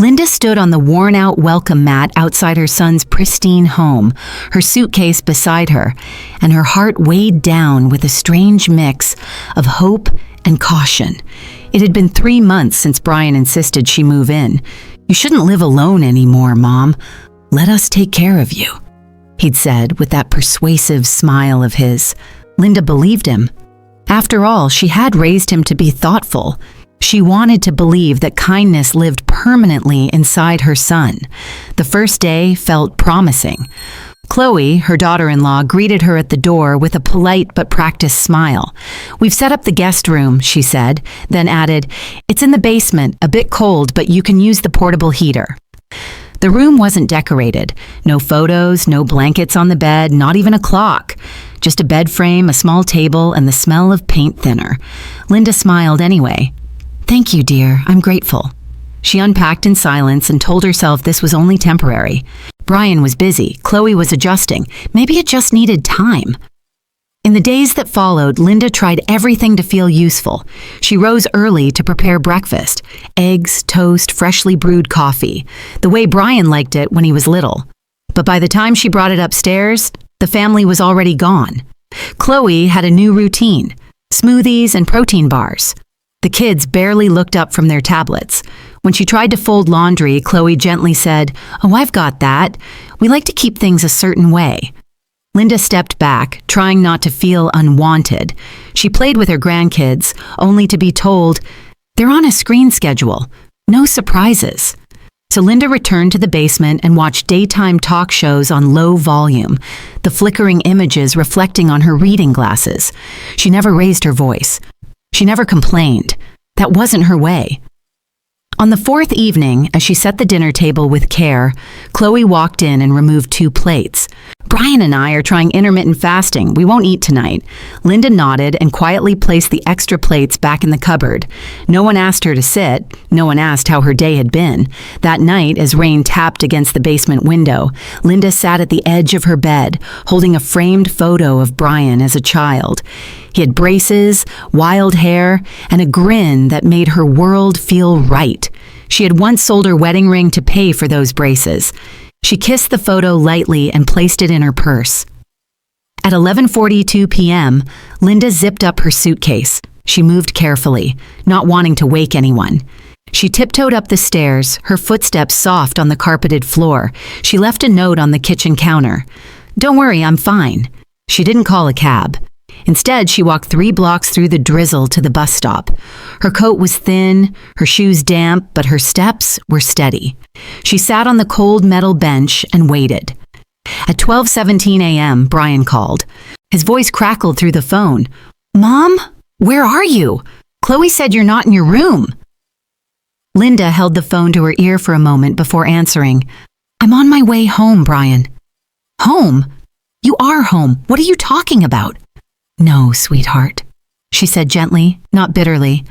Linda stood on the worn-out welcome mat outside her son's pristine home, her suitcase beside her, and her heart weighed down with a strange mix of hope and caution. It had been 3 months since Brian insisted she move in. "You shouldn't live alone anymore, Mom. Let us take care of you," he'd said with that persuasive smile of his. Linda believed him. After all, she had raised him to be thoughtful. She wanted to believe that kindness lived permanently inside her son. The first day felt promising. Chloe, her daughter-in-law, greeted her at the door with a polite but practiced smile. "We've set up the guest room," she said, then added, "It's in the basement, a bit cold, but you can use the portable heater." The room wasn't decorated. No photos, no blankets on the bed, not even a clock. Just a bed frame, a small table, and the smell of paint thinner. Linda smiled anyway. "Thank you, dear. I'm grateful." She unpacked in silence and told herself this was only temporary. Brian was busy. Chloe was adjusting. Maybe it just needed time. In the days that followed, Linda tried everything to feel useful. She rose early to prepare breakfast. Eggs, toast, freshly brewed coffee. The way Brian liked it when he was little. But by the time she brought it upstairs, the family was already gone. Chloe had a new routine. Smoothies and protein bars. The kids barely looked up from their tablets. When she tried to fold laundry, Chloe gently said, "Oh, I've got that. We like to keep things a certain way." Linda stepped back, trying not to feel unwanted. She played with her grandkids, only to be told, "They're on a screen schedule. No surprises." So Linda returned to the basement and watched daytime talk shows on low volume, the flickering images reflecting on her reading glasses. She never raised her voice. She never complained. That wasn't her way. On the 4th evening, as she set the dinner table with care, Chloe walked in and removed 2 plates. "Brian and I are trying intermittent fasting. We won't eat tonight." Linda nodded and quietly placed the extra plates back in the cupboard. No one asked her to sit. No one asked how her day had been. That night, as rain tapped against the basement window, Linda sat at the edge of her bed, holding a framed photo of Brian as a child. He had braces, wild hair, and a grin that made her world feel right. She had once sold her wedding ring to pay for those braces. She kissed the photo lightly and placed it in her purse. At 11:42 p.m., Linda zipped up her suitcase. She moved carefully, not wanting to wake anyone. She tiptoed up the stairs, her footsteps soft on the carpeted floor. She left a note on the kitchen counter. "Don't worry, I'm fine." She didn't call a cab. Instead, she walked 3 blocks through the drizzle to the bus stop. Her coat was thin, her shoes damp, but her steps were steady. She sat on the cold metal bench and waited. At 12:17 a.m., Brian called. His voice crackled through the phone. "Mom, where are you? Chloe said you're not in your room." Linda held the phone to her ear for a moment before answering. "I'm on my way home, Brian." "Home? You are home. What are you talking about?" "No, sweetheart," she said gently, not bitterly.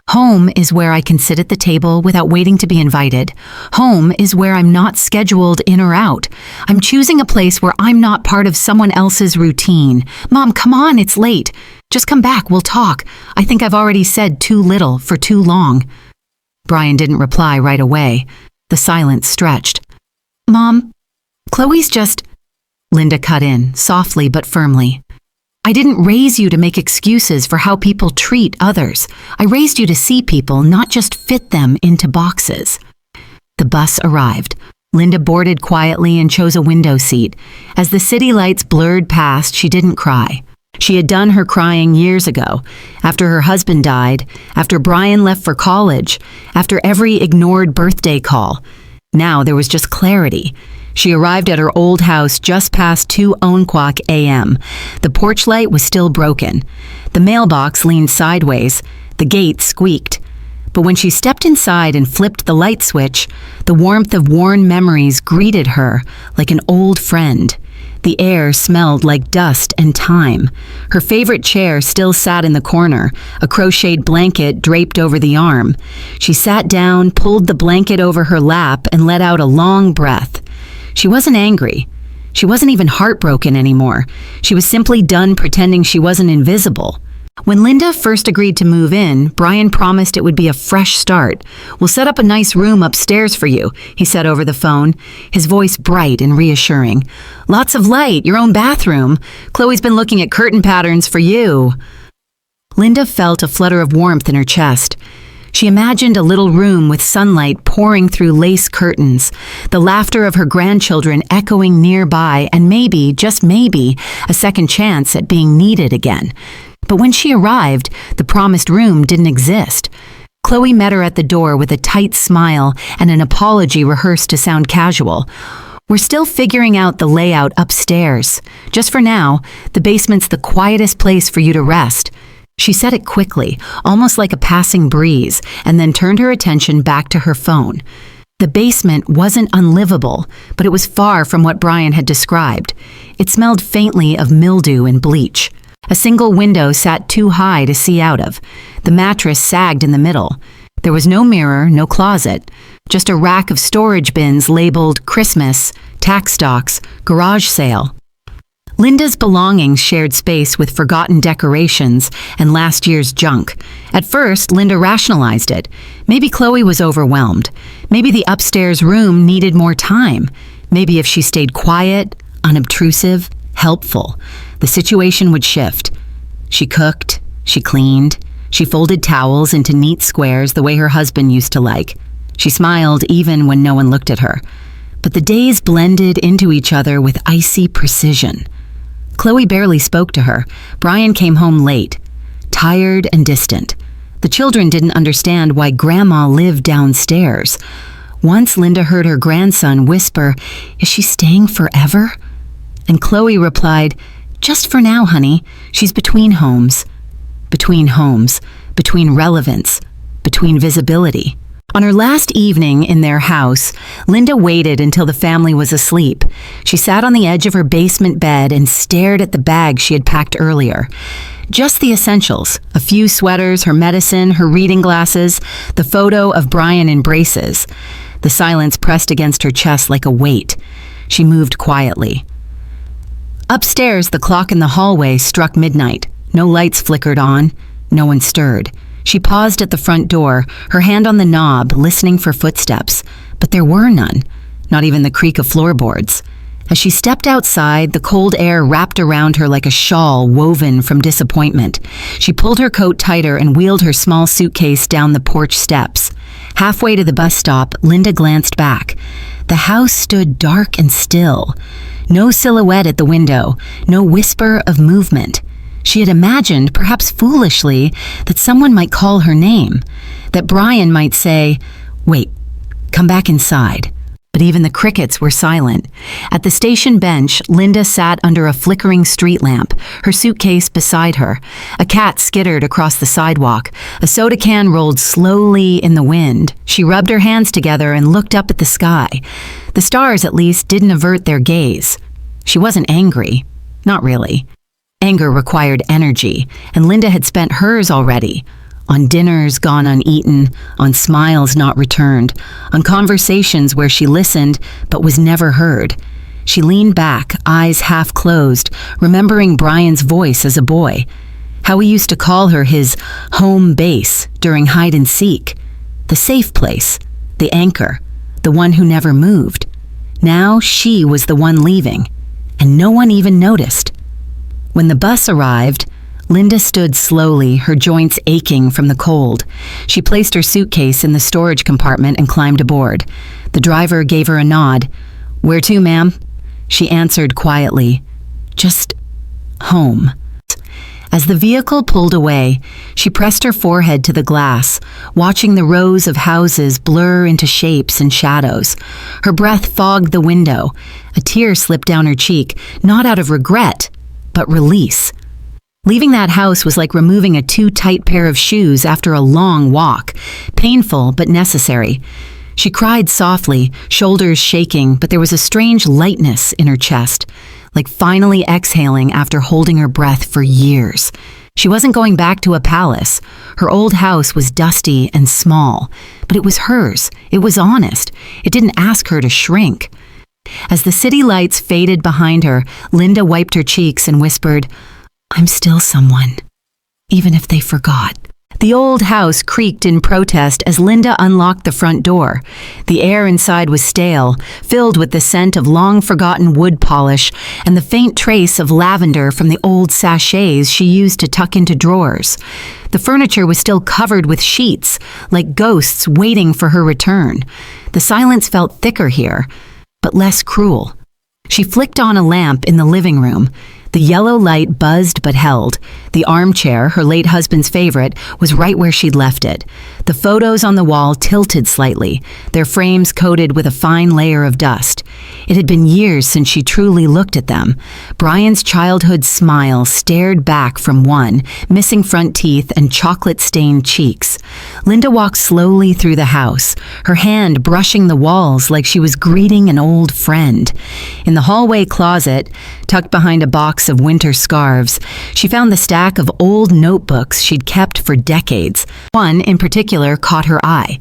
"Home is where I can sit at the table without waiting to be invited. Home is where I'm not scheduled in or out. I'm choosing a place where I'm not part of someone else's routine. Mom, come on, it's late. Just come back, we'll talk. I think I've already said too little for too long." Brian didn't reply right away. The silence stretched. "Mom, Chloe's just—" Linda cut in, softly but firmly. "I didn't raise you to make excuses for how people treat others. I raised you to see people, not just fit them into boxes." The bus arrived. Linda boarded quietly and chose a window seat. As the city lights blurred past, she didn't cry. She had done her crying years ago, after her husband died, after Brian left for college, after every ignored birthday call. Now there was just clarity. She arrived at her old house just past 2:00 a.m. The porch light was still broken. The mailbox leaned sideways. The gate squeaked. But when she stepped inside and flipped the light switch, the warmth of worn memories greeted her like an old friend. The air smelled like dust and time. Her favorite chair still sat in the corner, a crocheted blanket draped over the arm. She sat down, pulled the blanket over her lap, and let out a long breath. She wasn't angry. She wasn't even heartbroken anymore. She was simply done pretending she wasn't invisible. When Linda first agreed to move in, Brian promised it would be a fresh start. "We'll set up a nice room upstairs for you," he said over the phone, his voice bright and reassuring. "Lots of light, your own bathroom. Chloe's been looking at curtain patterns for you." Linda felt a flutter of warmth in her chest. She imagined a little room with sunlight pouring through lace curtains, the laughter of her grandchildren echoing nearby, and maybe, just maybe, a second chance at being needed again. But when she arrived, the promised room didn't exist. Chloe met her at the door with a tight smile and an apology rehearsed to sound casual. "We're still figuring out the layout upstairs. Just for now, the basement's the quietest place for you to rest." She said it quickly, almost like a passing breeze, and then turned her attention back to her phone. The basement wasn't unlivable, but it was far from what Brian had described. It smelled faintly of mildew and bleach. A single window sat too high to see out of. The mattress sagged in the middle. There was no mirror, no closet, just a rack of storage bins labeled Christmas, tax stocks, garage sale. Linda's belongings shared space with forgotten decorations and last year's junk. At first, Linda rationalized it. Maybe Chloe was overwhelmed. Maybe the upstairs room needed more time. Maybe if she stayed quiet, unobtrusive, helpful, the situation would shift. She cooked, she cleaned, she folded towels into neat squares the way her husband used to like. She smiled even when no one looked at her. But the days blended into each other with icy precision. Chloe barely spoke to her. Brian came home late, tired and distant. The children didn't understand why Grandma lived downstairs. Once Linda heard her grandson whisper, "Is she staying forever?" And Chloe replied, "Just for now, honey. She's between homes." Between homes, between relevance, between visibility. On her last evening in their house, Linda waited until the family was asleep. She sat on the edge of her basement bed and stared at the bag she had packed earlier. Just the essentials, a few sweaters, her medicine, her reading glasses, the photo of Brian in braces. The silence pressed against her chest like a weight. She moved quietly. Upstairs, the clock in the hallway struck midnight. No lights flickered on. No one stirred. She paused at the front door, her hand on the knob, listening for footsteps. But there were none, not even the creak of floorboards. As she stepped outside, the cold air wrapped around her like a shawl woven from disappointment. She pulled her coat tighter and wheeled her small suitcase down the porch steps. Halfway to the bus stop, Linda glanced back. The house stood dark and still. No silhouette at the window, no whisper of movement. She had imagined, perhaps foolishly, that someone might call her name, that Brian might say, "Wait, come back inside." But even the crickets were silent. At the station bench, Linda sat under a flickering street lamp, her suitcase beside her. A cat skittered across the sidewalk. A soda can rolled slowly in the wind. She rubbed her hands together and looked up at the sky. The stars, at least, didn't avert their gaze. She wasn't angry. Not really. Anger required energy, and Linda had spent hers already. On dinners gone uneaten, on smiles not returned, on conversations where she listened but was never heard. She leaned back, eyes half closed, remembering Brian's voice as a boy. How he used to call her his home base during hide and seek. The safe place, the anchor, the one who never moved. Now she was the one leaving, and no one even noticed. When the bus arrived, Linda stood slowly, her joints aching from the cold. She placed her suitcase in the storage compartment and climbed aboard. The driver gave her a nod. "Where to, ma'am?" She answered quietly, "Just home." As the vehicle pulled away, she pressed her forehead to the glass, watching the rows of houses blur into shapes and shadows. Her breath fogged the window. A tear slipped down her cheek, not out of regret, but release. Leaving that house was like removing a too tight pair of shoes after a long walk, painful but necessary. She cried softly, shoulders shaking, but there was a strange lightness in her chest, like finally exhaling after holding her breath for years. She wasn't going back to a palace. Her old house was dusty and small, but it was hers. It was honest. It didn't ask her to shrink. As the city lights faded behind her, Linda wiped her cheeks and whispered, "I'm still someone." even if they forgot. The old house creaked in protest as Linda unlocked the front door. The air inside was stale, filled with the scent of long-forgotten wood polish and the faint trace of lavender from the old sachets she used to tuck into drawers. The furniture was still covered with sheets, like ghosts waiting for her return. The silence felt thicker here, but less cruel. She flicked on a lamp in the living room. The yellow light buzzed but held. The armchair, her late husband's favorite, was right where she'd left it. The photos on the wall tilted slightly, their frames coated with a fine layer of dust. It had been years since she truly looked at them. Brian's childhood smile stared back from one, missing front teeth and chocolate-stained cheeks. Linda walked slowly through the house, her hand brushing the walls like she was greeting an old friend. In the hallway closet, tucked behind a box of winter scarves, she found the stack of old notebooks she'd kept for decades. One, in particular, caught her eye.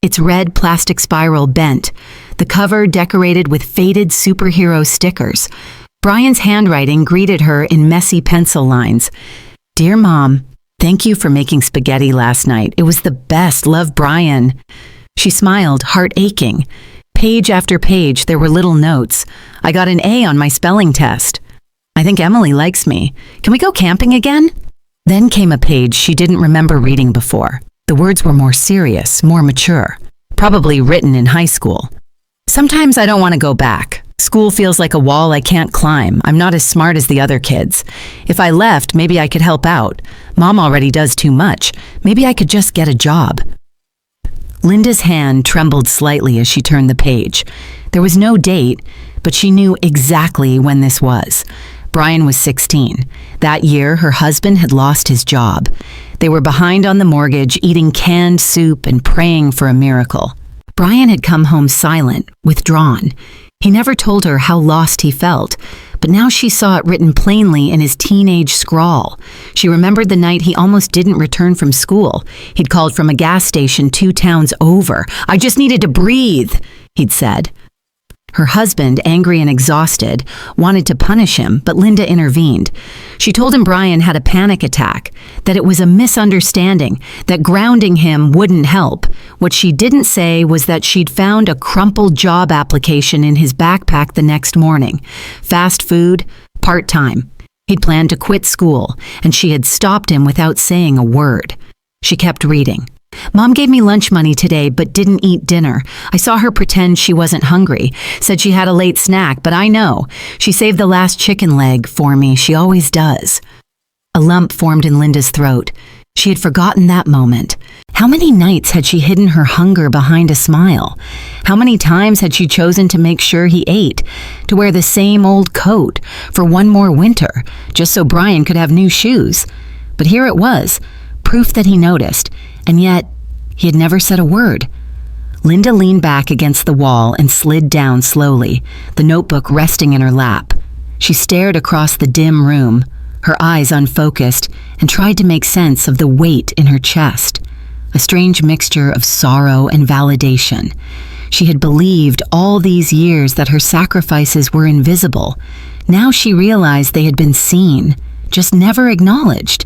Its red plastic spiral bent, the cover decorated with faded superhero stickers. Brian's handwriting greeted her in messy pencil lines. "Dear Mom, thank you for making spaghetti last night. It was the best. Love, Brian." She smiled, heart aching. Page after page, there were little notes. "I got an A on my spelling test. I think Emily likes me. Can we go camping again?" Then came a page she didn't remember reading before. The words were more serious, more mature, probably written in high school. "Sometimes I don't want to go back. School feels like a wall I can't climb. I'm not as smart as the other kids. If I left, maybe I could help out. Mom already does too much. Maybe I could just get a job." Linda's hand trembled slightly as she turned the page. There was no date, but she knew exactly when this was. Brian was 16. That year, her husband had lost his job. They were behind on the mortgage, eating canned soup and praying for a miracle. Brian had come home silent, withdrawn. He never told her how lost he felt, but now she saw it written plainly in his teenage scrawl. She remembered the night he almost didn't return from school. He'd called from a gas station 2 towns over. "I just needed to breathe," he'd said. Her husband, angry and exhausted, wanted to punish him, but Linda intervened. She told him Brian had a panic attack, that it was a misunderstanding, that grounding him wouldn't help. What she didn't say was that she'd found a crumpled job application in his backpack the next morning. Fast food, part-time. He'd planned to quit school, and she had stopped him without saying a word. She kept reading. "Mom gave me lunch money today but didn't eat dinner. I saw her pretend she wasn't hungry. Said she had a late snack, but I know. She saved the last chicken leg for me. She always does." A lump formed in Linda's throat. She had forgotten that moment. How many nights had she hidden her hunger behind a smile? How many times had she chosen to make sure he ate, to wear the same old coat for one more winter, just so Brian could have new shoes? But here it was, proof that he noticed, and yet he had never said a word. Linda leaned back against the wall and slid down slowly, the notebook resting in her lap. She stared across the dim room, her eyes unfocused, and tried to make sense of the weight in her chest, a strange mixture of sorrow and validation. She had believed all these years that her sacrifices were invisible. Now she realized they had been seen, just never acknowledged.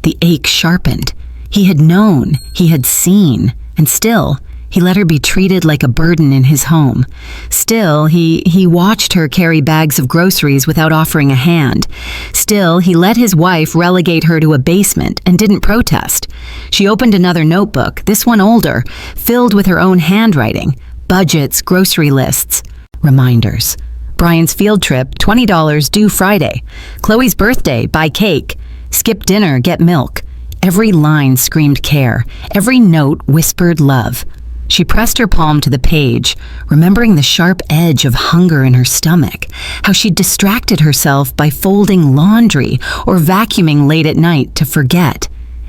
The ache sharpened. He had known, he had seen, and still, he let her be treated like a burden in his home. Still, he watched her carry bags of groceries without offering a hand. Still, he let his wife relegate her to a basement and didn't protest. She opened another notebook, this one older, filled with her own handwriting, budgets, grocery lists, reminders. Brian's field trip, $20 due Friday. Chloe's birthday, buy cake. Skip dinner, get milk. Every line screamed care. Every note whispered love. She pressed her palm to the page, remembering the sharp edge of hunger in her stomach, how she'd distracted herself by folding laundry or vacuuming late at night to forget.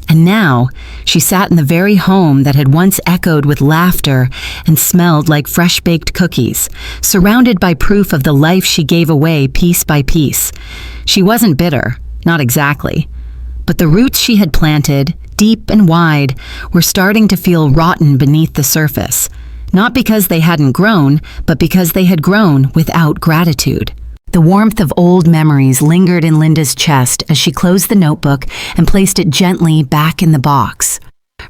And now, she sat in the very home that had once echoed with laughter and smelled like fresh-baked cookies, surrounded by proof of the life she gave away piece by piece. She wasn't bitter, not exactly. But the roots she had planted, deep and wide, were starting to feel rotten beneath the surface, not because they hadn't grown, but because they had grown without gratitude. The warmth of old memories lingered in Linda's chest as she closed the notebook and placed it gently back in the box.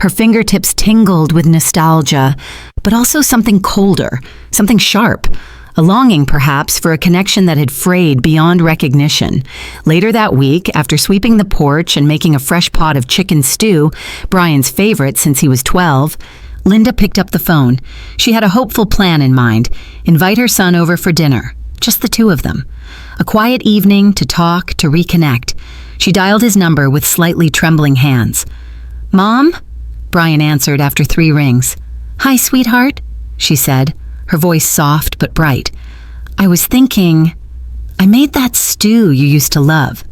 Her fingertips tingled with nostalgia, but also something colder, something sharp, a longing perhaps for a connection that had frayed beyond recognition. Later that week, after sweeping the porch and making a fresh pot of chicken stew, Brian's favorite since he was 12, Linda picked up the phone. She had a hopeful plan in mind: invite her son over for dinner, just the two of them. A quiet evening to talk, to reconnect. She dialed his number with slightly trembling hands. "Mom?" Brian answered after 3 rings. "Hi, sweetheart," she said, her voice soft but bright. "I was thinking, I made that stew you used to love.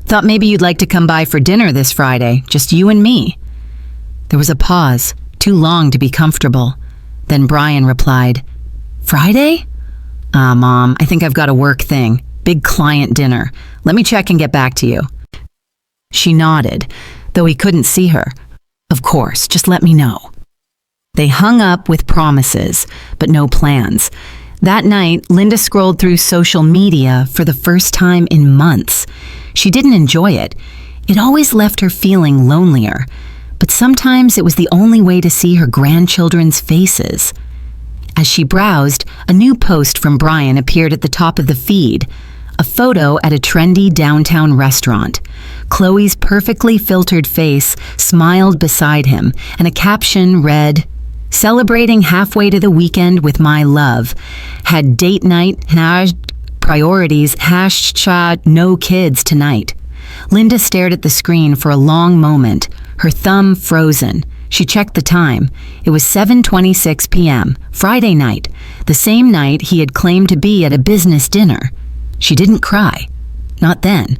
Thought maybe you'd like to come by for dinner this Friday, just you and me." There was a pause, too long to be comfortable. Then Brian replied, "Friday? Mom, I think I've got a work thing. Big client dinner. Let me check and get back to you." She nodded, though he couldn't see her. "Of course, just let me know." They hung up with promises, but no plans. That night, Linda scrolled through social media for the first time in months. She didn't enjoy it. It always left her feeling lonelier, but sometimes it was the only way to see her grandchildren's faces. As she browsed, a new post from Brian appeared at the top of the feed. A photo at a trendy downtown restaurant. Chloe's perfectly filtered face smiled beside him, and a caption read, "Celebrating halfway to the weekend with my love. Had date night, priorities, no kids tonight." Linda stared at the screen for a long moment, her thumb frozen. She checked the time. It was 7:26 p.m., Friday night, the same night he had claimed to be at a business dinner. She didn't cry. Not then.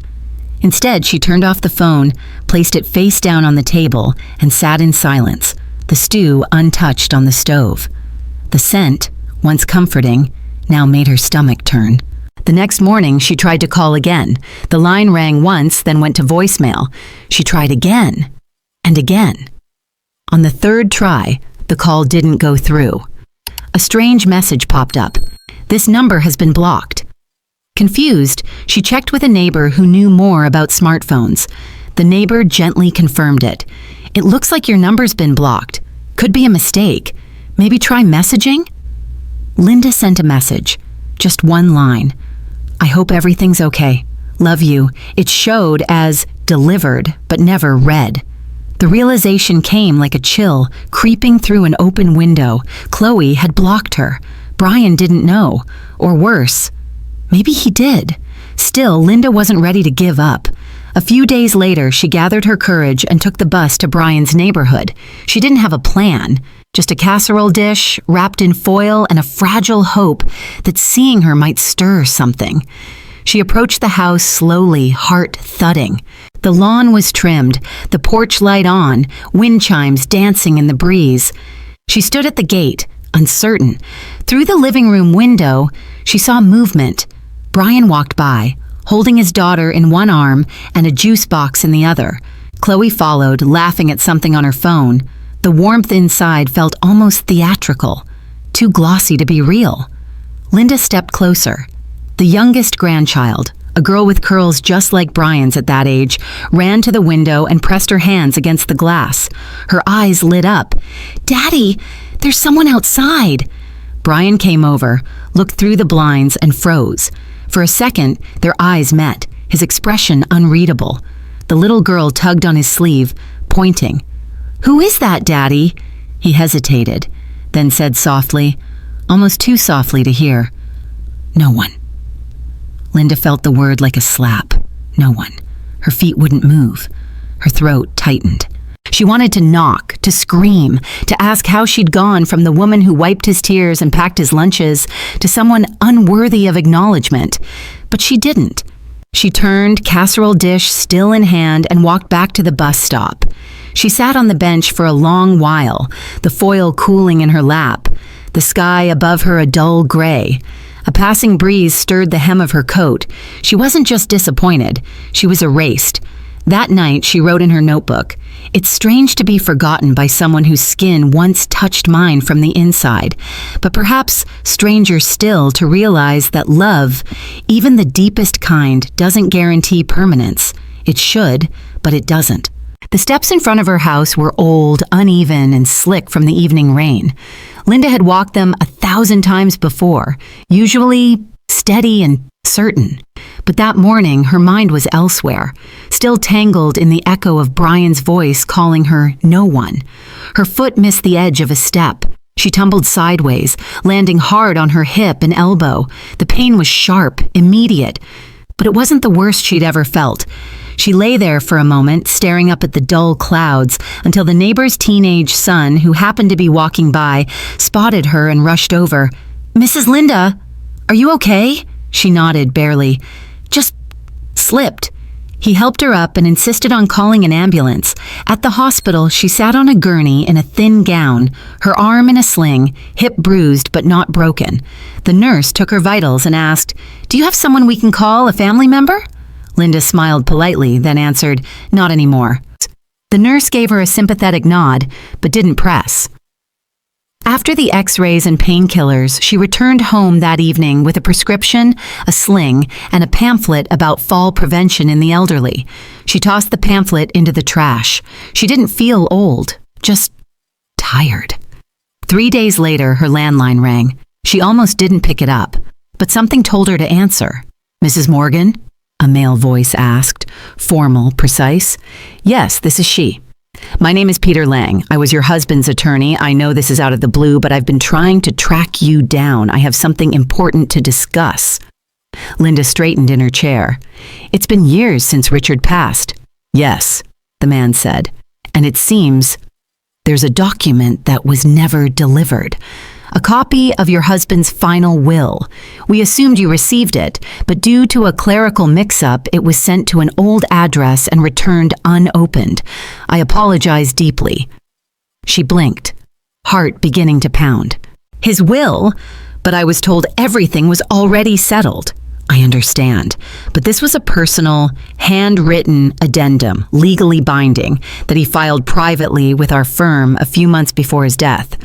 Instead, she turned off the phone, placed it face down on the table, and sat in silence, the stew untouched on the stove. The scent, once comforting, now made her stomach turn. The next morning, she tried to call again. The line rang once, then went to voicemail. She tried again, and again. On the 3rd try, the call didn't go through. A strange message popped up. "This number has been blocked." Confused, she checked with a neighbor who knew more about smartphones. The neighbor gently confirmed it. "It looks like your number's been blocked. Could be a mistake. Maybe try messaging?" Linda sent a message. Just one line. "I hope everything's okay. Love you." It showed as delivered, but never read. The realization came like a chill, creeping through an open window. Chloe had blocked her. Brian didn't know. Or worse, maybe he did. Still, Linda wasn't ready to give up. A few days later, she gathered her courage and took the bus to Brian's neighborhood. She didn't have a plan, just a casserole dish wrapped in foil and a fragile hope that seeing her might stir something. She approached the house slowly, heart thudding. The lawn was trimmed, the porch light on, wind chimes dancing in the breeze. She stood at the gate, uncertain. Through the living room window, she saw movement. Brian walked by, holding his daughter in one arm and a juice box in the other. Chloe followed, laughing at something on her phone. The warmth inside felt almost theatrical, too glossy to be real. Linda stepped closer. The youngest grandchild, a girl with curls just like Brian's at that age, ran to the window and pressed her hands against the glass. Her eyes lit up. "Daddy, there's someone outside." Brian came over, looked through the blinds, and froze. For a second, their eyes met, his expression unreadable. The little girl tugged on his sleeve, pointing. "Who is that, Daddy?" He hesitated, then said softly, almost too softly to hear, "No one." Linda felt the word like a slap. No one. Her feet wouldn't move. Her throat tightened. She wanted to knock, to scream, to ask how she'd gone from the woman who wiped his tears and packed his lunches to someone unworthy of acknowledgement. But she didn't. She turned, casserole dish still in hand, and walked back to the bus stop. She sat on the bench for a long while, the foil cooling in her lap, the sky above her a dull gray. A passing breeze stirred the hem of her coat. She wasn't just disappointed, she was erased. That night, she wrote in her notebook, "It's strange to be forgotten by someone whose skin once touched mine from the inside, but perhaps stranger still to realize that love, even the deepest kind, doesn't guarantee permanence. It should, but it doesn't." The steps in front of her house were old, uneven, and slick from the evening rain. Linda had walked them 1,000 times before, usually steady and certain. But that morning, her mind was elsewhere, still tangled in the echo of Brian's voice calling her no one. Her foot missed the edge of a step. She tumbled sideways, landing hard on her hip and elbow. The pain was sharp, immediate, but it wasn't the worst she'd ever felt. She lay there for a moment, staring up at the dull clouds, until the neighbor's teenage son, who happened to be walking by, spotted her and rushed over. "Mrs. Linda, are you okay?" She nodded, barely. "Just slipped." He helped her up and insisted on calling an ambulance. At the hospital, she sat on a gurney in a thin gown, her arm in a sling, hip bruised but not broken. The nurse took her vitals and asked, "Do you have someone we can call, a family member?" Linda smiled politely, then answered, "Not anymore." The nurse gave her a sympathetic nod, but didn't press. After the x-rays and painkillers, she returned home that evening with a prescription, a sling, and a pamphlet about fall prevention in the elderly. She tossed the pamphlet into the trash. She didn't feel old, just tired. 3 days later, her landline rang. She almost didn't pick it up, but something told her to answer. "Mrs. Morgan?" a male voice asked, formal, precise. "Yes, this is she. My name is Peter Lang. I was your husband's attorney. I know this is out of the blue, but I've been trying to track you down. I have something important to discuss." Linda straightened in her chair. "It's been years since Richard passed." "Yes," the man said. "And it seems there's a document that was never delivered. A copy of your husband's final will. We assumed you received it, but due to a clerical mix-up, it was sent to an old address and returned unopened. I apologize deeply." She blinked, heart beginning to pound. "His will? But I was told everything was already settled." "I understand, but this was a personal, handwritten addendum, legally binding, that he filed privately with our firm a few months before his death."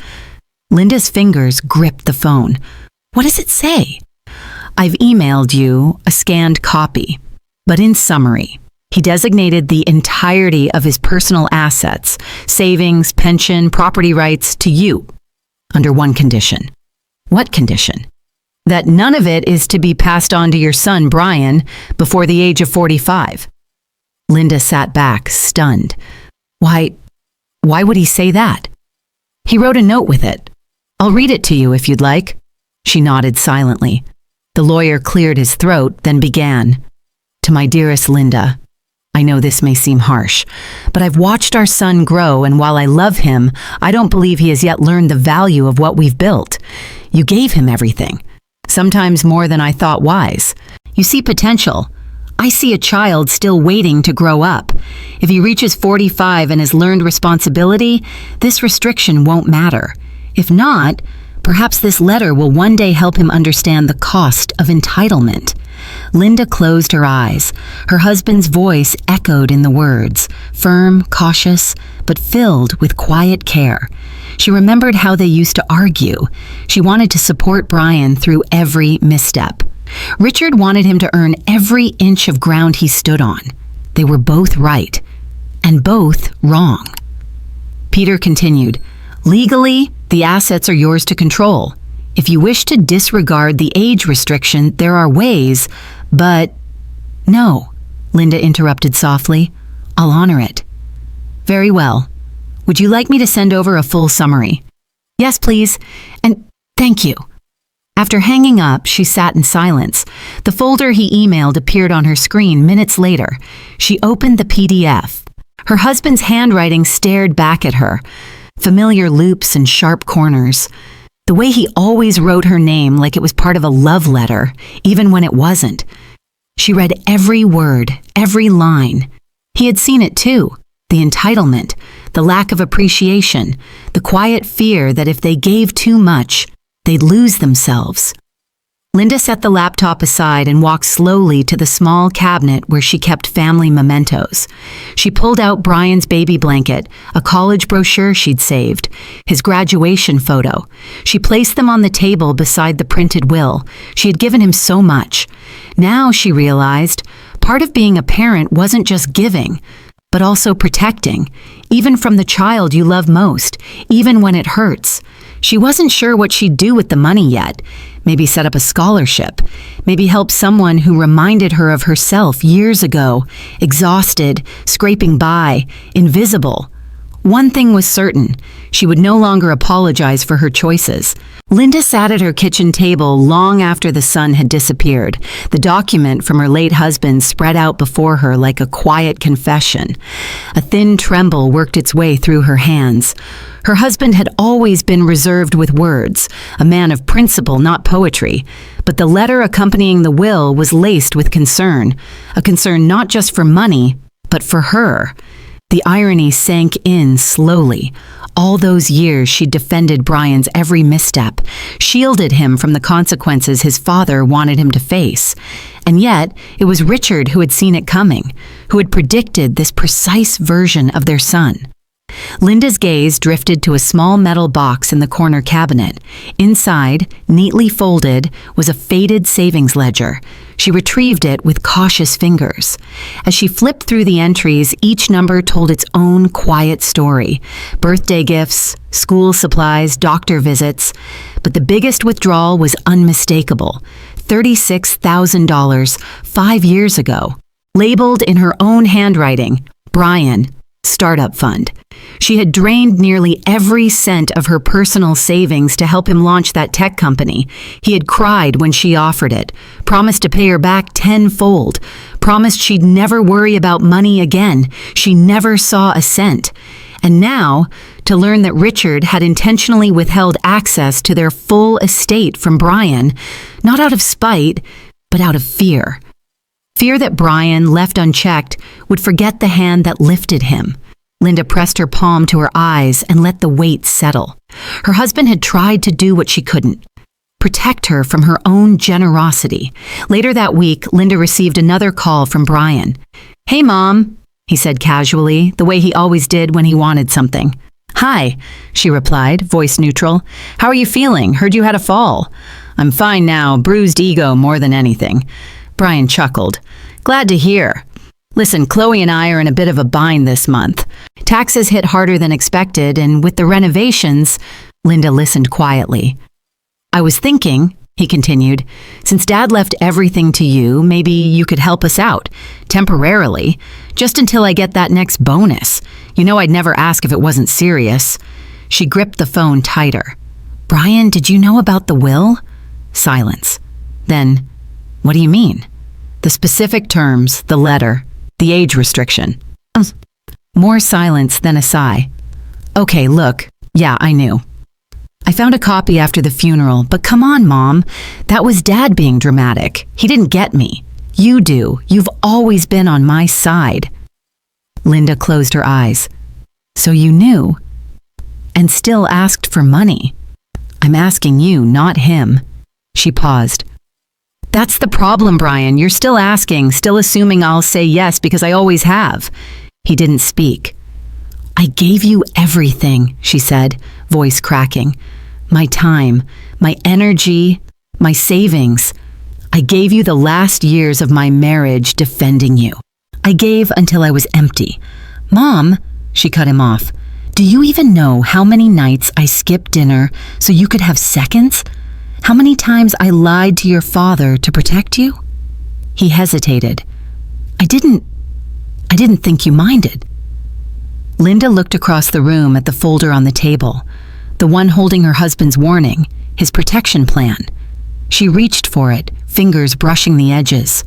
Linda's fingers gripped the phone. "What does it say?" "I've emailed you a scanned copy, but in summary, he designated the entirety of his personal assets, savings, pension, property rights to you, under one condition." "What condition?" "That none of it is to be passed on to your son, Brian, before the age of 45. Linda sat back, stunned. Why would he say that?" "He wrote a note with it. I'll read it to you if you'd like." She nodded silently. The lawyer cleared his throat, then began. "To my dearest Linda, I know this may seem harsh, but I've watched our son grow, and while I love him, I don't believe he has yet learned the value of what we've built. You gave him everything, sometimes more than I thought wise. You see potential. I see a child still waiting to grow up. If he reaches 45 and has learned responsibility, this restriction won't matter. If not, perhaps this letter will one day help him understand the cost of entitlement." Linda closed her eyes. Her husband's voice echoed in the words, firm, cautious, but filled with quiet care. She remembered how they used to argue. She wanted to support Brian through every misstep. Richard wanted him to earn every inch of ground he stood on. They were both right, and both wrong. Peter continued, "Legally, the assets are yours to control. If you wish to disregard the age restriction, there are ways, but—" "No," Linda interrupted softly. "I'll honor it." "Very well. Would you like me to send over a full summary?" "Yes, please, and thank you." After hanging up, she sat in silence. The folder he emailed appeared on her screen minutes later. She opened the PDF. Her husband's handwriting stared back at her. Familiar loops and sharp corners. The way he always wrote her name like it was part of a love letter, even when it wasn't. She read every word, every line. He had seen it too. The entitlement, the lack of appreciation, the quiet fear that if they gave too much, they'd lose themselves. Linda set the laptop aside and walked slowly to the small cabinet where she kept family mementos. She pulled out Brian's baby blanket, a college brochure she'd saved, his graduation photo. She placed them on the table beside the printed will. She had given him so much. Now she realized, part of being a parent wasn't just giving, but also protecting, even from the child you love most, even when it hurts. She wasn't sure what she'd do with the money yet. Maybe set up a scholarship. Maybe help someone who reminded her of herself years ago, exhausted, scraping by, invisible. One thing was certain, she would no longer apologize for her choices. Linda sat at her kitchen table long after the sun had disappeared, the document from her late husband spread out before her like a quiet confession. A thin tremble worked its way through her hands. Her husband had always been reserved with words, a man of principle, not poetry. But the letter accompanying the will was laced with concern, a concern not just for money, but for her. The irony sank in slowly. All those years she'd defended Brian's every misstep, shielded him from the consequences his father wanted him to face. And yet, it was Richard who had seen it coming, who had predicted this precise version of their son. Linda's gaze drifted to a small metal box in the corner cabinet. Inside, neatly folded, was a faded savings ledger. She retrieved it with cautious fingers. As she flipped through the entries, each number told its own quiet story. Birthday gifts, school supplies, doctor visits. But the biggest withdrawal was unmistakable. $36,000, 5 years ago. Labeled in her own handwriting, Brian, Startup Fund. She had drained nearly every cent of her personal savings to help him launch that tech company. He had cried when she offered it, promised to pay her back tenfold, promised she'd never worry about money again. She never saw a cent. And now, to learn that Richard had intentionally withheld access to their full estate from Brian, not out of spite, but out of fear. Fear that Brian, left unchecked, would forget the hand that lifted him. Linda pressed her palm to her eyes and let the weight settle. Her husband had tried to do what she couldn't, protect her from her own generosity. Later that week, Linda received another call from Brian. "Hey, Mom," he said casually, the way he always did when he wanted something. "Hi," she replied, voice neutral. "How are you feeling? Heard you had a fall." "I'm fine now, bruised ego more than anything." Brian chuckled. "Glad to hear. Listen, Chloe and I are in a bit of a bind this month. Taxes hit harder than expected, and with the renovations," Linda listened quietly. "I was thinking," he continued, "since Dad left everything to you, maybe you could help us out, temporarily, just until I get that next bonus. You know I'd never ask if it wasn't serious." She gripped the phone tighter. "Brian, did you know about the will?" Silence. Then, "What do you mean?" "The specific terms, the letter, the age restriction." More silence, then a sigh. "Okay, look, yeah, I knew. I found a copy after the funeral, but come on, Mom. That was Dad being dramatic. He didn't get me. You do. You've always been on my side." Linda closed her eyes. "So you knew? And still asked for money? I'm asking you, not him." She paused. "That's the problem, Brian. You're still asking, still assuming I'll say yes because I always have." He didn't speak. "I gave you everything," she said, voice cracking. "My time, my energy, my savings. I gave you the last years of my marriage defending you. I gave until I was empty." "Mom," she cut him off, "do you even know how many nights I skipped dinner so you could have seconds? How many times I lied to your father to protect you?" He hesitated. I didn't think you minded." Linda looked across the room at the folder on the table, the one holding her husband's warning, his protection plan. She reached for it, fingers brushing the edges.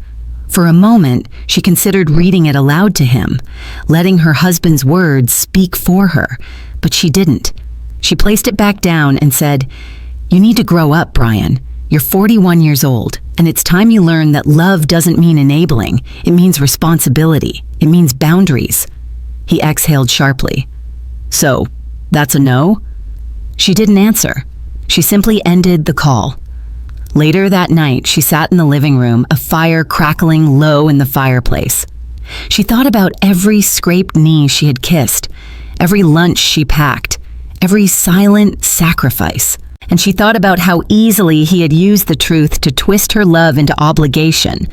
For a moment, she considered reading it aloud to him, letting her husband's words speak for her, but she didn't. She placed it back down and said, "You need to grow up, Brian. You're 41 years old, and it's time you learn that love doesn't mean enabling. It means responsibility. It means boundaries." He exhaled sharply. "So, that's a no?" She didn't answer. She simply ended the call. Later that night, she sat in the living room, a fire crackling low in the fireplace. She thought about every scraped knee she had kissed, every lunch she packed, every silent sacrifice. And she thought about how easily he had used the truth to twist her love into obligation.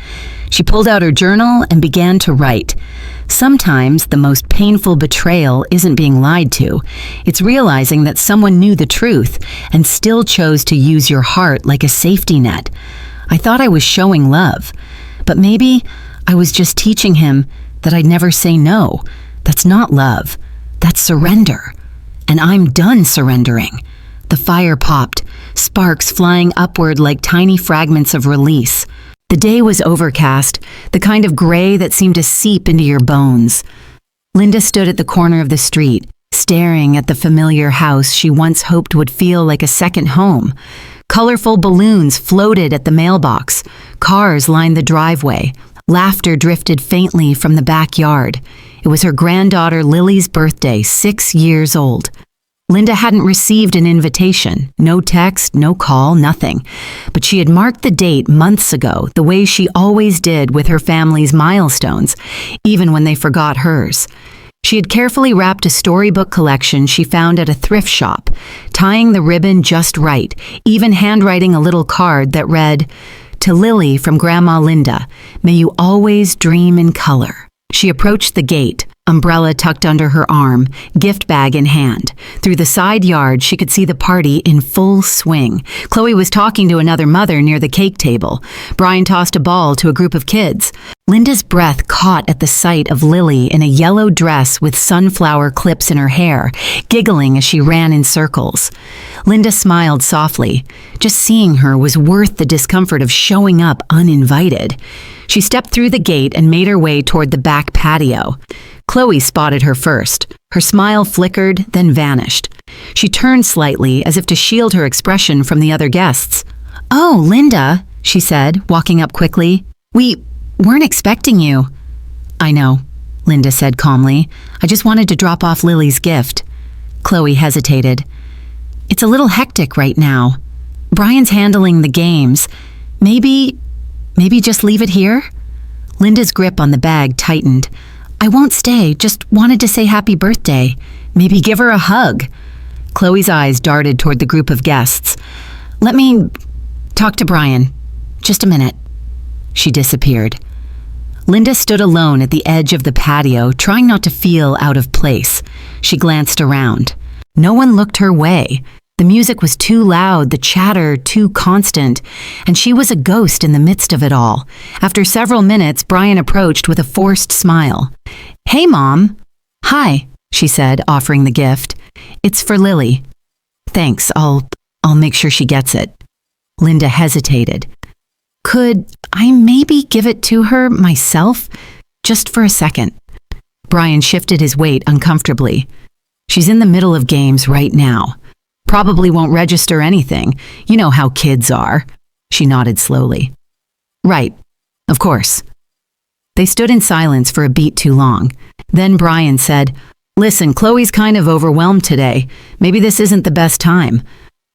She pulled out her journal and began to write. Sometimes the most painful betrayal isn't being lied to. It's realizing that someone knew the truth and still chose to use your heart like a safety net. I thought I was showing love, but maybe I was just teaching him that I'd never say no. That's not love. That's surrender. And I'm done surrendering. The fire popped, sparks flying upward like tiny fragments of release. The day was overcast, the kind of gray that seemed to seep into your bones. Linda stood at the corner of the street, staring at the familiar house she once hoped would feel like a second home. Colorful balloons floated at the mailbox. Cars lined the driveway. Laughter drifted faintly from the backyard. It was her granddaughter Lily's birthday, 6 years old. Linda hadn't received an invitation, no text, no call, nothing. But she had marked the date months ago, the way she always did with her family's milestones, even when they forgot hers. She had carefully wrapped a storybook collection she found at a thrift shop, tying the ribbon just right, even handwriting a little card that read, "To Lily from Grandma Linda, may you always dream in color." She approached the gate, umbrella tucked under her arm, gift bag in hand. Through the side yard, she could see the party in full swing. Chloe was talking to another mother near the cake table. Brian tossed a ball to a group of kids. Linda's breath caught at the sight of Lily in a yellow dress with sunflower clips in her hair, giggling as she ran in circles. Linda smiled softly. Just seeing her was worth the discomfort of showing up uninvited. She stepped through the gate and made her way toward the back patio. Chloe spotted her first. Her smile flickered, then vanished. She turned slightly, as if to shield her expression from the other guests. "Oh, Linda," she said, walking up quickly. We weren't expecting you." "I know," Linda said calmly. "I just wanted to drop off Lily's gift." Chloe hesitated. "It's a little hectic right now. Brian's handling the games. Maybe just leave it here?" Linda's grip on the bag tightened. "I won't stay, just wanted to say happy birthday. Maybe give her a hug." Chloe's eyes darted toward the group of guests. "Let me talk to Brian. Just a minute." She disappeared. Linda stood alone at the edge of the patio, trying not to feel out of place. She glanced around. No one looked her way. The music was too loud, the chatter too constant, and she was a ghost in the midst of it all. After several minutes, Brian approached with a forced smile. "Hey, Mom." "Hi," she said, offering the gift. "It's for Lily." "Thanks, I'll make sure she gets it." Linda hesitated. "Could I maybe give it to her myself? Just for a second." Brian shifted his weight uncomfortably. "She's in the middle of games right now. Probably won't register anything. You know how kids are." She nodded slowly. "Right, of course." They stood in silence for a beat too long. Then Brian said, "Listen, Chloe's kind of overwhelmed today. Maybe this isn't the best time."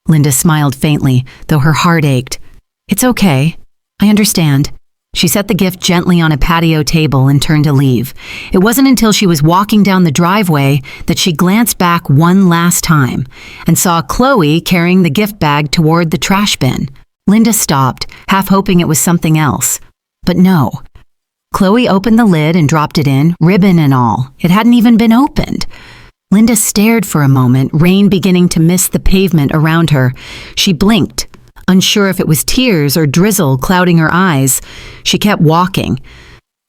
Linda smiled faintly, though her heart ached. "It's okay. I understand." She set the gift gently on a patio table and turned to leave. It wasn't until she was walking down the driveway that she glanced back one last time and saw Chloe carrying the gift bag toward the trash bin. Linda stopped, half hoping it was something else. But no. Chloe opened the lid and dropped it in, ribbon and all. It hadn't even been opened. Linda stared for a moment, rain beginning to mist the pavement around her. She blinked. Unsure if it was tears or drizzle clouding her eyes, she kept walking.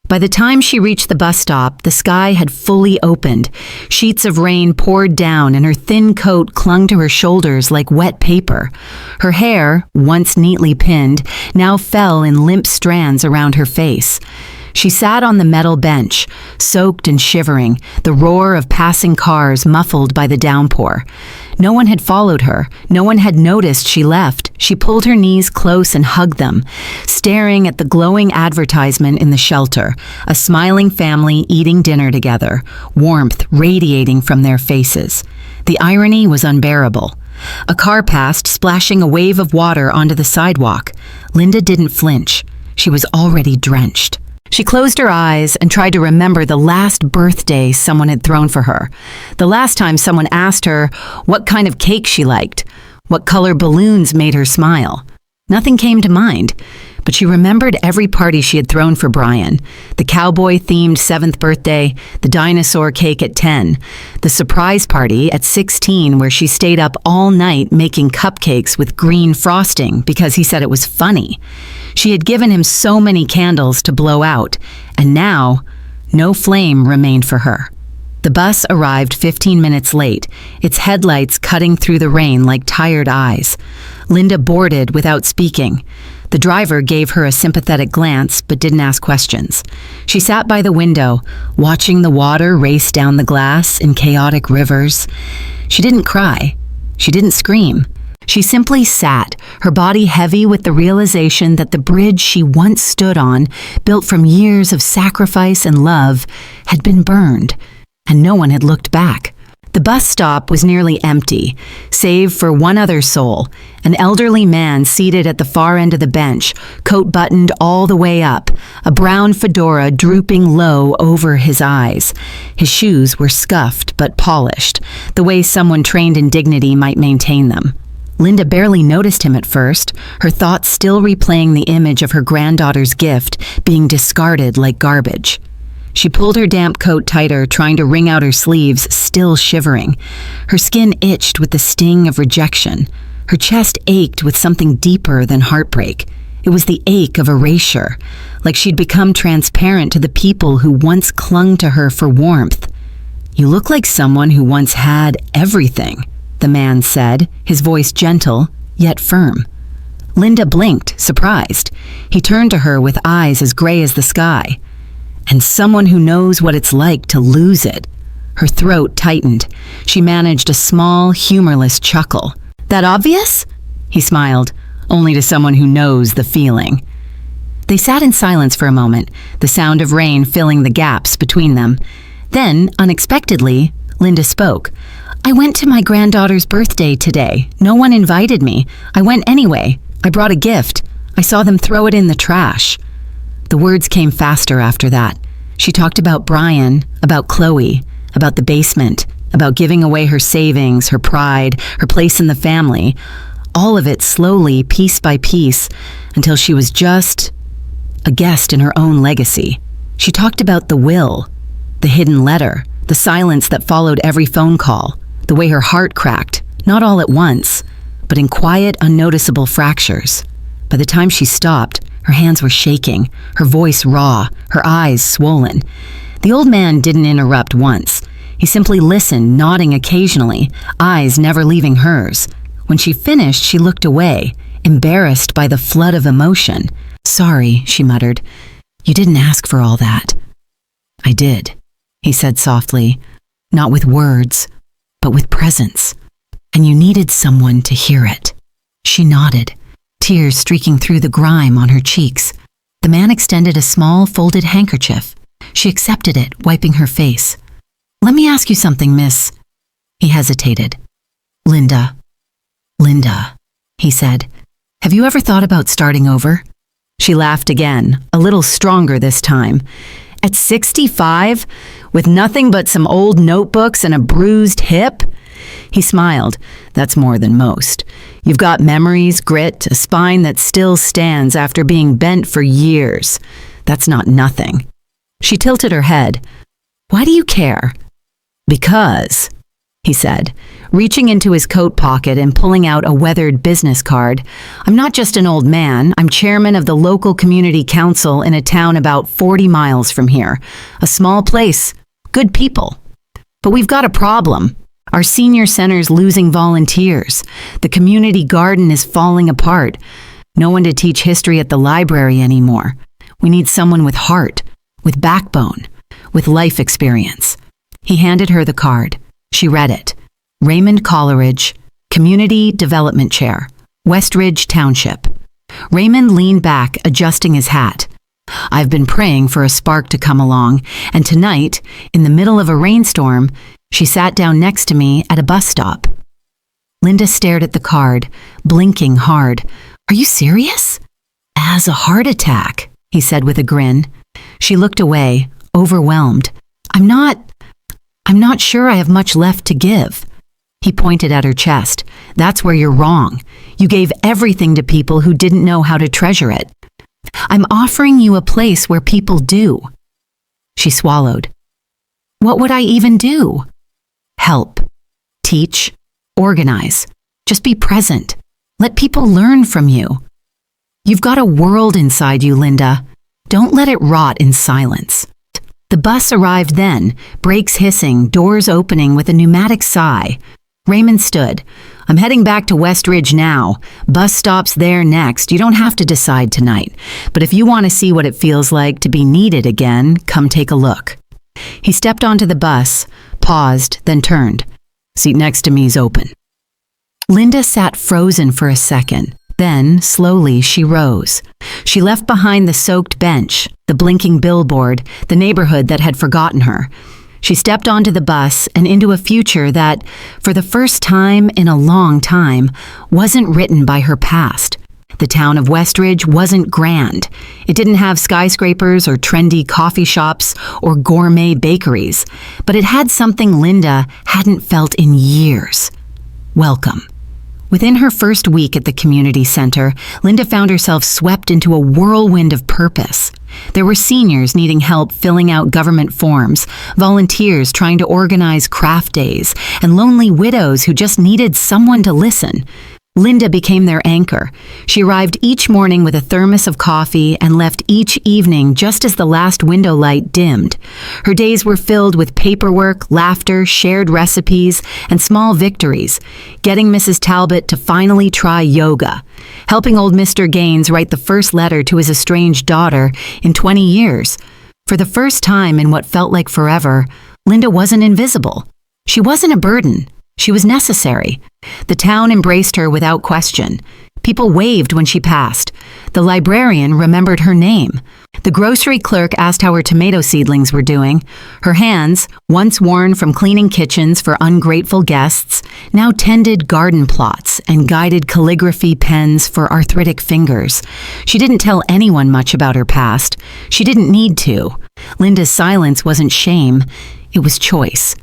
By the time she reached the bus stop, the sky had fully opened. Sheets of rain poured down and her thin coat clung to her shoulders like wet paper. Her hair, once neatly pinned, now fell in limp strands around her face. She sat on the metal bench, soaked and shivering, the roar of passing cars muffled by the downpour. No one had followed her. No one had noticed she left. She pulled her knees close and hugged them, staring at the glowing advertisement in the shelter, a smiling family eating dinner together, warmth radiating from their faces. The irony was unbearable. A car passed, splashing a wave of water onto the sidewalk. Linda didn't flinch. She was already drenched. She closed her eyes and tried to remember the last birthday someone had thrown for her. The last time someone asked her what kind of cake she liked, what color balloons made her smile. Nothing came to mind, but she remembered every party she had thrown for Brian. The cowboy-themed 7th birthday, the dinosaur cake at 10, the surprise party at 16 where she stayed up all night making cupcakes with green frosting because he said it was funny. She had given him so many candles to blow out, and now no flame remained for her. The bus arrived 15 minutes late, its headlights cutting through the rain like tired eyes. Linda boarded without speaking. The driver gave her a sympathetic glance but didn't ask questions. She sat by the window, watching the water race down the glass in chaotic rivers. She didn't cry. She didn't scream. She simply sat, her body heavy with the realization that the bridge she once stood on, built from years of sacrifice and love, had been burned, and no one had looked back. The bus stop was nearly empty, save for one other soul, an elderly man seated at the far end of the bench, coat buttoned all the way up, a brown fedora drooping low over his eyes. His shoes were scuffed but polished, the way someone trained in dignity might maintain them. Linda barely noticed him at first, her thoughts still replaying the image of her granddaughter's gift being discarded like garbage. She pulled her damp coat tighter, trying to wring out her sleeves, still shivering. Her skin itched with the sting of rejection. Her chest ached with something deeper than heartbreak. It was the ache of erasure, like she'd become transparent to the people who once clung to her for warmth. "You look like someone who once had everything," the man said, his voice gentle, yet firm. Linda blinked, surprised. He turned to her with eyes as gray as the sky. "And someone who knows what it's like to lose it." Her throat tightened. She managed a small, humorless chuckle. "That obvious?" He smiled, only to someone who knows the feeling. They sat in silence for a moment, the sound of rain filling the gaps between them. Then, unexpectedly, Linda spoke. "I went to my granddaughter's birthday today. No one invited me. I went anyway. I brought a gift. I saw them throw it in the trash." The words came faster after that. She talked about Brian, about Chloe, about the basement, about giving away her savings, her pride, her place in the family. All of it slowly, piece by piece, until she was just a guest in her own legacy. She talked about the will, the hidden letter, the silence that followed every phone call, the way her heart cracked, not all at once, but in quiet, unnoticeable fractures. By the time she stopped, her hands were shaking, her voice raw, her eyes swollen. The old man didn't interrupt once. He simply listened, nodding occasionally, eyes never leaving hers. When she finished, she looked away, embarrassed by the flood of emotion. "Sorry," she muttered. "You didn't ask for all that." "I did," he said softly, not with words, but with presence. "And you needed someone to hear it." She nodded, tears streaking through the grime on her cheeks. The man extended a small, folded handkerchief. She accepted it, wiping her face. "Let me ask you something, miss." He hesitated. Linda, he said. "Have you ever thought about starting over?" She laughed again, a little stronger this time. "At 65? With nothing but some old notebooks and a bruised hip?" He smiled. "That's more than most. You've got memories, grit, a spine that still stands after being bent for years. That's not nothing." She tilted her head. "Why do you care?" "Because," he said, reaching into his coat pocket and pulling out a weathered business card. "I'm not just an old man. I'm chairman of the local community council in a town about 40 miles from here. A small place, good people. But we've got a problem. Our senior center's losing volunteers. The community garden is falling apart. No one to teach history at the library anymore. We need someone with heart, with backbone, with life experience." He handed her the card. She read it. Raymond Coleridge, Community Development Chair, Westridge Township. Raymond leaned back, adjusting his hat. "I've been praying for a spark to come along, and tonight, in the middle of a rainstorm, she sat down next to me at a bus stop." Linda stared at the card, blinking hard. "Are you serious?" "As a heart attack," he said with a grin. She looked away, overwhelmed. I'm not sure I have much left to give." He pointed at her chest. "That's where you're wrong. You gave everything to people who didn't know how to treasure it. I'm offering you a place where people do." She swallowed. "What would I even do?" "Help. Teach. Organize. Just be present. Let people learn from you. You've got a world inside you, Linda. Don't let it rot in silence." The bus arrived then, brakes hissing, doors opening with a pneumatic sigh. Raymond stood. "I'm heading back to West Ridge now. Bus stops there next. You don't have to decide tonight. But if you want to see what it feels like to be needed again, come take a look." He stepped onto the bus, paused, then turned. "Seat next to me's open." Linda sat frozen for a second. Then, slowly, she rose. She left behind the soaked bench, the blinking billboard, the neighborhood that had forgotten her. She stepped onto the bus and into a future that, for the first time in a long time, wasn't written by her past. The town of Westridge wasn't grand. It didn't have skyscrapers or trendy coffee shops or gourmet bakeries, but it had something Linda hadn't felt in years. Welcome. Within her first week at the community center, Linda found herself swept into a whirlwind of purpose. There were seniors needing help filling out government forms, volunteers trying to organize craft days, and lonely widows who just needed someone to listen. Linda became their anchor. She arrived each morning with a thermos of coffee and left each evening just as the last window light dimmed. Her days were filled with paperwork, laughter, shared recipes, and small victories. Getting Mrs. Talbot to finally try yoga. Helping old Mr. Gaines write the first letter to his estranged daughter in 20 years. For the first time in what felt like forever, Linda wasn't invisible. She wasn't a burden. She was necessary. The town embraced her without question. People waved when she passed. The librarian remembered her name. The grocery clerk asked how her tomato seedlings were doing. Her hands, once worn from cleaning kitchens for ungrateful guests, now tended garden plots and guided calligraphy pens for arthritic fingers. She didn't tell anyone much about her past. She didn't need to. Linda's silence wasn't shame. It was choice.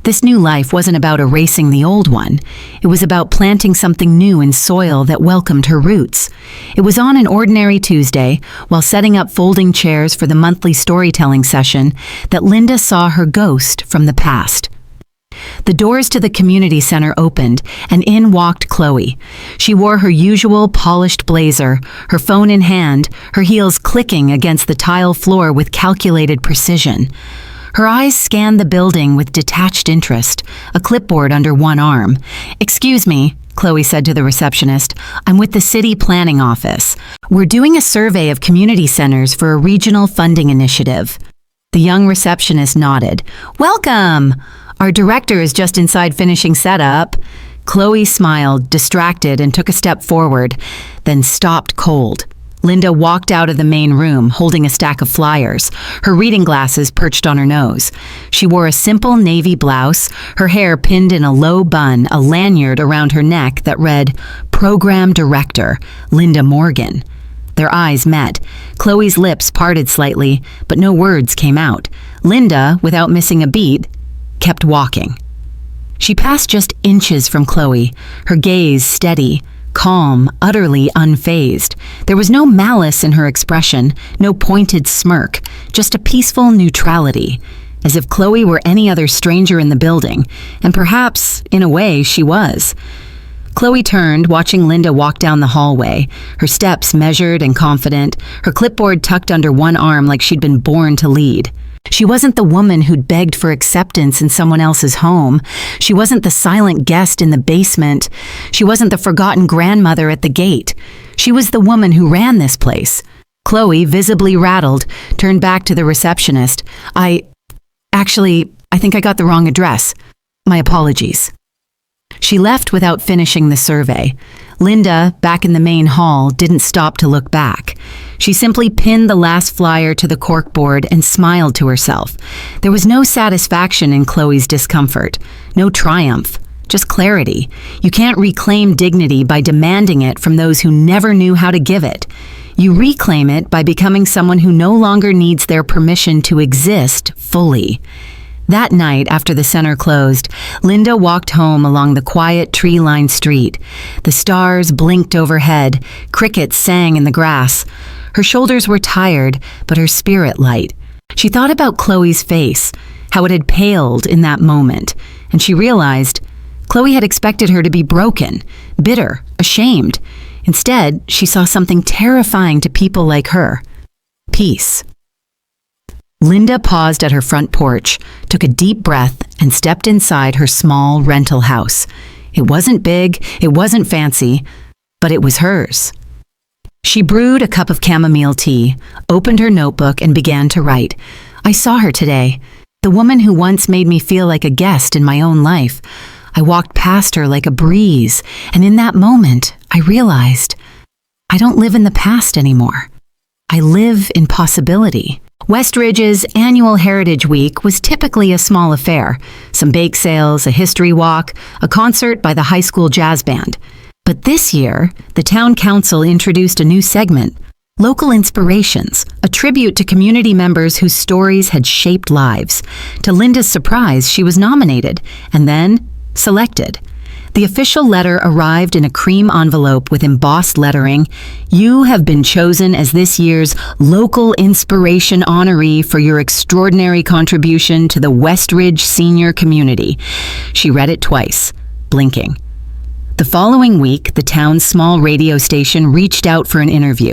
This new life wasn't about erasing the old one. It was about planting something new in soil that welcomed her roots. It was on an ordinary Tuesday, while setting up folding chairs for the monthly storytelling session, that Linda saw her ghost from the past. The doors to the community center opened, and in walked Chloe. She wore her usual polished blazer, her phone in hand, her heels clicking against the tile floor with calculated precision. Her eyes scanned the building with detached interest, a clipboard under one arm. "Excuse me," Chloe said to the receptionist. "I'm with the city planning office. We're doing a survey of community centers for a regional funding initiative." The young receptionist nodded. "Welcome! Our director is just inside finishing setup." Chloe smiled, distracted, and took a step forward, then stopped cold. Linda walked out of the main room, holding a stack of flyers, her reading glasses perched on her nose. She wore a simple navy blouse, her hair pinned in a low bun, a lanyard around her neck that read, "Program Director, Linda Morgan." Their eyes met. Chloe's lips parted slightly, but no words came out. Linda, without missing a beat, kept walking. She passed just inches from Chloe, her gaze steady, calm, utterly unfazed. There was no malice in her expression, no pointed smirk, just a peaceful neutrality, as if Chloe were any other stranger in the building, and perhaps, in a way, she was. Chloe turned, watching Linda walk down the hallway, her steps measured and confident, her clipboard tucked under one arm like she'd been born to lead. She wasn't the woman who'd begged for acceptance in someone else's home. She wasn't the silent guest in the basement. She wasn't the forgotten grandmother at the gate. She was the woman who ran this place. Chloe, visibly rattled, turned back to the receptionist. I think I got the wrong address. My apologies." She left without finishing the survey. Linda, back in the main hall, didn't stop to look back. She simply pinned the last flyer to the corkboard and smiled to herself. There was no satisfaction in Chloe's discomfort, no triumph, just clarity. You can't reclaim dignity by demanding it from those who never knew how to give it. You reclaim it by becoming someone who no longer needs their permission to exist fully. That night, after the center closed, Linda walked home along the quiet tree-lined street. The stars blinked overhead, crickets sang in the grass. Her shoulders were tired, but her spirit light. She thought about Chloe's face, how it had paled in that moment, and she realized Chloe had expected her to be broken, bitter, ashamed. Instead, she saw something terrifying to people like her: peace. Linda paused at her front porch, took a deep breath, and stepped inside her small rental house. It wasn't big, it wasn't fancy, but it was hers. She brewed a cup of chamomile tea, opened her notebook, and began to write. I saw her today, the woman who once made me feel like a guest in my own life. I walked past her like a breeze, and in that moment, I realized I don't live in the past anymore. I live in possibility. Westridge's annual Heritage Week was typically a small affair: some bake sales, a history walk, a concert by the high school jazz band. But this year, the town council introduced a new segment, Local Inspirations, a tribute to community members whose stories had shaped lives. To Linda's surprise, she was nominated and then selected. The official letter arrived in a cream envelope with embossed lettering. You have been chosen as this year's Local Inspiration honoree for your extraordinary contribution to the Westridge senior community. She read it twice, blinking. The following week, the town's small radio station reached out for an interview,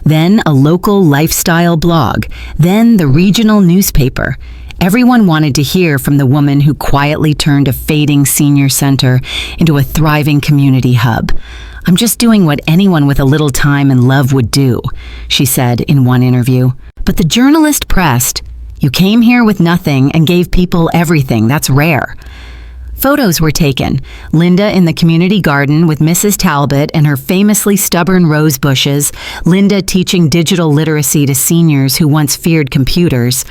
then a local lifestyle blog, then the regional newspaper. Everyone wanted to hear from the woman who quietly turned a fading senior center into a thriving community hub. I'm just doing what anyone with a little time and love would do, she said in one interview. But the journalist pressed, you came here with nothing and gave people everything. That's rare. Photos were taken. Linda in the community garden with Mrs. Talbot and her famously stubborn rose bushes. Linda teaching digital literacy to seniors who once feared computers.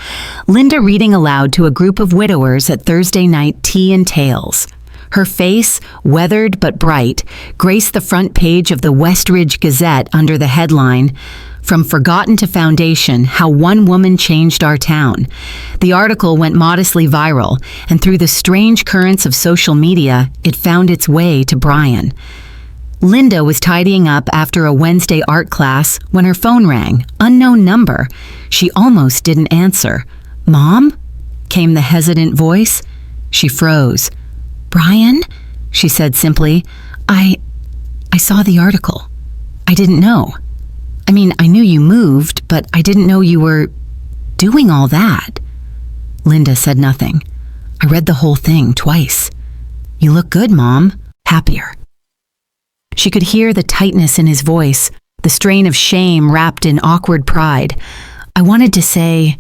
Linda reading aloud to a group of widowers at Thursday night tea and tales. Her face, weathered but bright, graced the front page of the Westridge Gazette under the headline, From Forgotten to Foundation, How One Woman Changed Our Town. The article went modestly viral, and through the strange currents of social media, it found its way to Brian. Linda was tidying up after a Wednesday art class when her phone rang, unknown number. She almost didn't answer. Mom? Came the hesitant voice. She froze. Brian? She said simply. I saw the article. I didn't know. I mean, I knew you moved, but I didn't know you were doing all that. Linda said nothing. I read the whole thing twice. You look good, Mom. Happier. She could hear the tightness in his voice, the strain of shame wrapped in awkward pride. I wanted to say,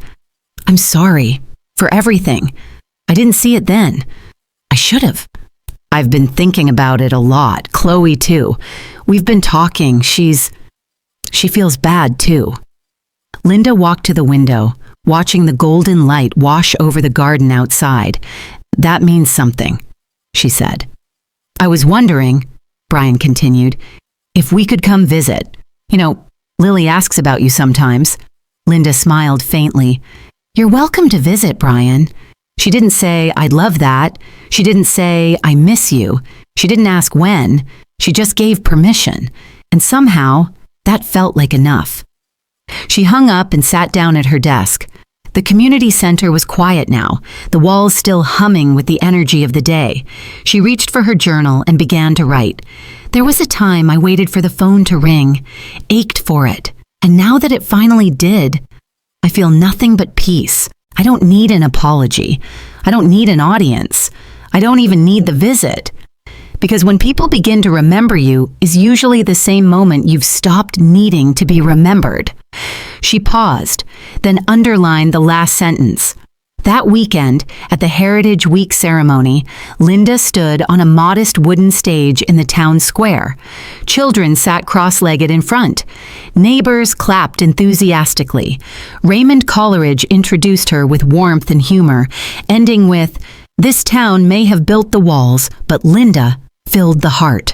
I'm sorry for everything. I didn't see it then. I should have. I've been thinking about it a lot. Chloe, too. We've been talking. She feels bad, too. Linda walked to the window, watching the golden light wash over the garden outside. That means something, she said. I was wondering, Brian continued, if we could come visit. You know, Lily asks about you sometimes. Linda smiled faintly. You're welcome to visit, Brian. She didn't say, I'd love that. She didn't say, I miss you. She didn't ask when. She just gave permission. And somehow, that felt like enough. She hung up and sat down at her desk. The community center was quiet now, the walls still humming with the energy of the day. She reached for her journal and began to write. There was a time I waited for the phone to ring, ached for it. And now that it finally did, I feel nothing but peace. I don't need an apology. I don't need an audience. I don't even need the visit. Because when people begin to remember you is usually the same moment you've stopped needing to be remembered. She paused, then underlined the last sentence. That weekend, at the Heritage Week ceremony, Linda stood on a modest wooden stage in the town square. Children sat cross-legged in front. Neighbors clapped enthusiastically. Raymond Coleridge introduced her with warmth and humor, ending with, This town may have built the walls, but Linda filled the heart.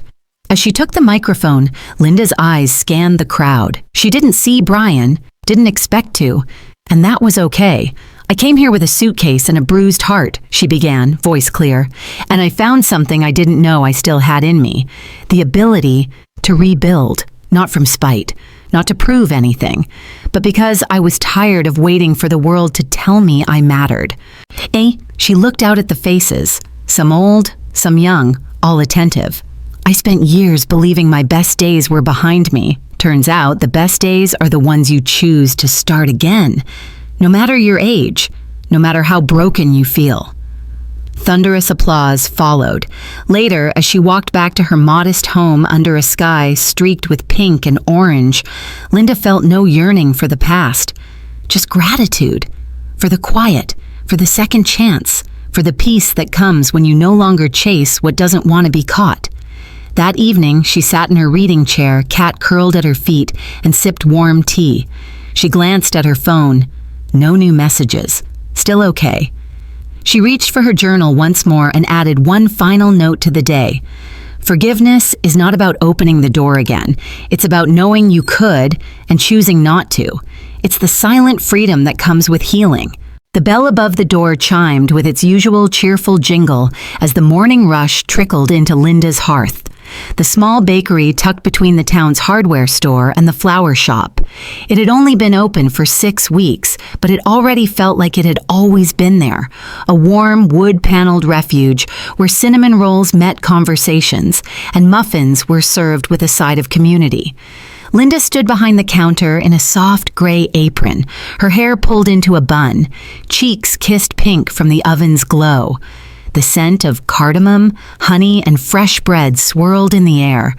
As she took the microphone, Linda's eyes scanned the crowd. She didn't see Brian, didn't expect to, and that was okay. I came here with a suitcase and a bruised heart, she began, voice clear, and I found something I didn't know I still had in me. The ability to rebuild, not from spite, not to prove anything, but because I was tired of waiting for the world to tell me I mattered. She looked out at the faces, some old, some young, all attentive. I spent years believing my best days were behind me. Turns out the best days are the ones you choose to start again, no matter your age, no matter how broken you feel. Thunderous applause followed. Later, as she walked back to her modest home under a sky streaked with pink and orange, Linda felt no yearning for the past, just gratitude for the quiet, for the second chance, for the peace that comes when you no longer chase what doesn't want to be caught. That evening, she sat in her reading chair, cat curled at her feet, and sipped warm tea. She glanced at her phone. No new messages. Still okay. She reached for her journal once more and added one final note to the day. Forgiveness is not about opening the door again. It's about knowing you could and choosing not to. It's the silent freedom that comes with healing. The bell above the door chimed with its usual cheerful jingle as the morning rush trickled into Linda's hearth. The small bakery tucked between the town's hardware store and the flower shop. It had only been open for 6 weeks, but it already felt like it had always been there. A warm, wood-paneled refuge where cinnamon rolls met conversations and muffins were served with a side of community. Linda stood behind the counter in a soft gray apron, her hair pulled into a bun, cheeks kissed pink from the oven's glow. The scent of cardamom, honey, and fresh bread swirled in the air.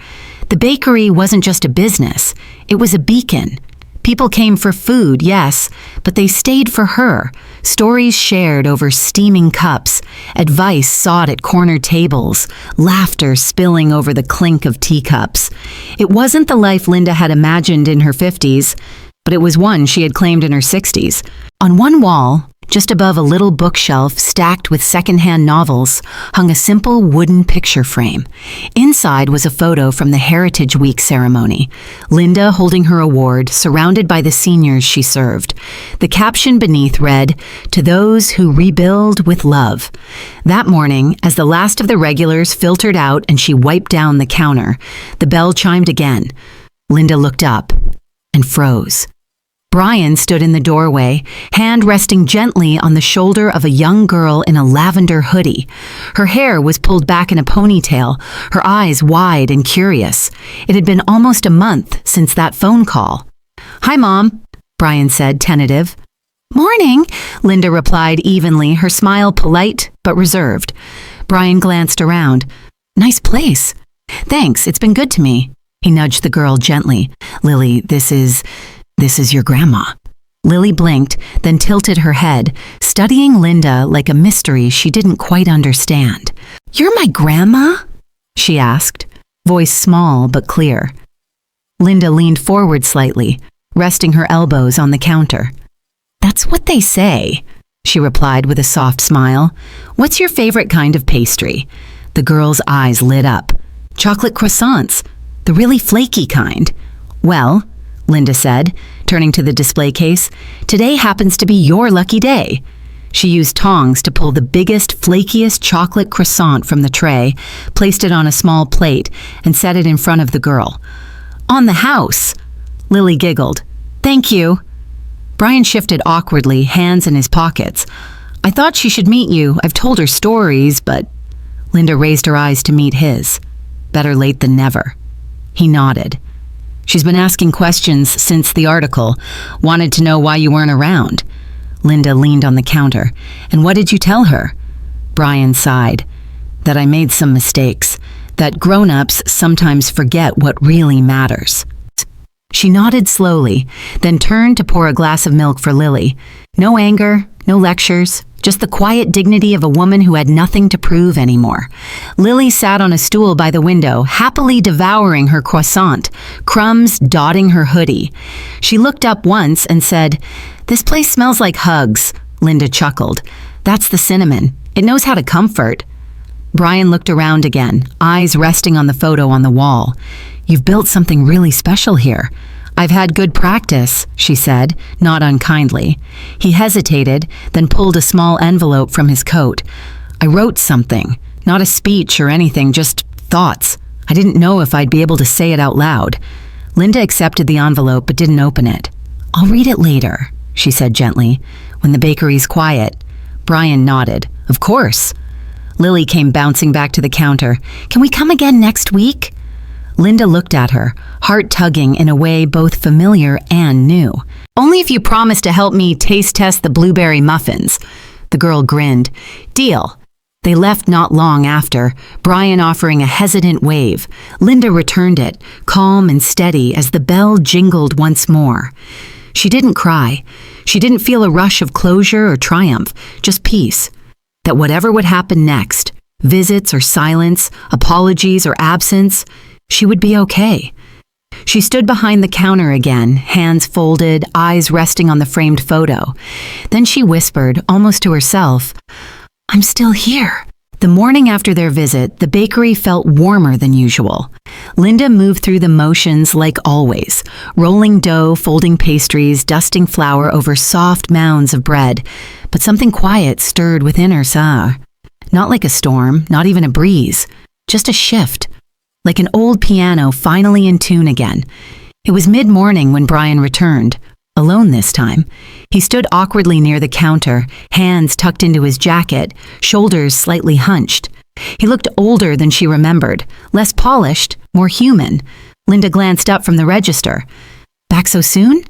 The bakery wasn't just a business, it was a beacon. People came for food, yes, but they stayed for her. Stories shared over steaming cups, advice sought at corner tables, laughter spilling over the clink of teacups. It wasn't the life Linda had imagined in her 50s, but it was one she had claimed in her 60s. On one wall, just above a little bookshelf stacked with secondhand novels, hung a simple wooden picture frame. Inside was a photo from the Heritage Week ceremony, Linda holding her award, surrounded by the seniors she served. The caption beneath read, "To those who rebuild with love." That morning, as the last of the regulars filtered out and she wiped down the counter, the bell chimed again. Linda looked up and froze. Brian stood in the doorway, hand resting gently on the shoulder of a young girl in a lavender hoodie. Her hair was pulled back in a ponytail, her eyes wide and curious. It had been almost a month since that phone call. "Hi, Mom," Brian said, tentative. "Morning," Linda replied evenly, her smile polite but reserved. Brian glanced around. "Nice place." "Thanks, it's been good to me." He nudged the girl gently. "Lily, this is your grandma." Lily blinked, then tilted her head, studying Linda like a mystery she didn't quite understand. "You're my grandma?" she asked, voice small but clear. Linda leaned forward slightly, resting her elbows on the counter. "That's what they say," she replied with a soft smile. "What's your favorite kind of pastry?" The girl's eyes lit up. "Chocolate croissants, the really flaky kind." "Well," Linda said, turning to the display case, "today happens to be your lucky day." She used tongs to pull the biggest, flakiest chocolate croissant from the tray, placed it on a small plate, and set it in front of the girl. "On the house!" Lily giggled. "Thank you." Brian shifted awkwardly, hands in his pockets. "I thought she should meet you. I've told her stories, but..." Linda raised her eyes to meet his. "Better late than never." He nodded. "She's been asking questions since the article. Wanted to know why you weren't around." Linda leaned on the counter. "And what did you tell her?" Brian sighed. "That I made some mistakes. That grown-ups sometimes forget what really matters." She nodded slowly, then turned to pour a glass of milk for Lily. No anger, no lectures, just the quiet dignity of a woman who had nothing to prove anymore. Lily sat on a stool by the window, happily devouring her croissant, crumbs dotting her hoodie. She looked up once and said, "This place smells like hugs." Linda chuckled. "That's the cinnamon. It knows how to comfort. Brian looked around again, eyes resting on the photo on the wall. You've built something really special here. I've had good practice, she said, not unkindly. He hesitated, then pulled a small envelope from his coat. I wrote something, not a speech or anything, just thoughts. I didn't know if I'd be able to say it out loud. Linda accepted the envelope but didn't open it. I'll read it later, she said gently, when the bakery's quiet. Brian nodded. Of course. Lily came bouncing back to the counter. Can we come again next week? Linda looked at her, heart tugging in a way both familiar and new. Only if you promise to help me taste test the blueberry muffins. The girl grinned. Deal. They left not long after, Brian offering a hesitant wave. Linda returned it, calm and steady as the bell jingled once more. She didn't cry. She didn't feel a rush of closure or triumph, just peace. That whatever would happen next, visits or silence, apologies or absence, she would be okay. She stood behind the counter again, hands folded, eyes resting on the framed photo. Then she whispered, almost to herself, I'm still here. The morning after their visit, the bakery felt warmer than usual. Linda moved through the motions like always, rolling dough, folding pastries, dusting flour over soft mounds of bread. But something quiet stirred within her, Not like a storm, not even a breeze, just a shift. Like an old piano finally in tune again. It was mid-morning when Brian returned, alone this time. He stood awkwardly near the counter, hands tucked into his jacket, shoulders slightly hunched. He looked older than she remembered, less polished, more human. Linda glanced up from the register. Back so soon?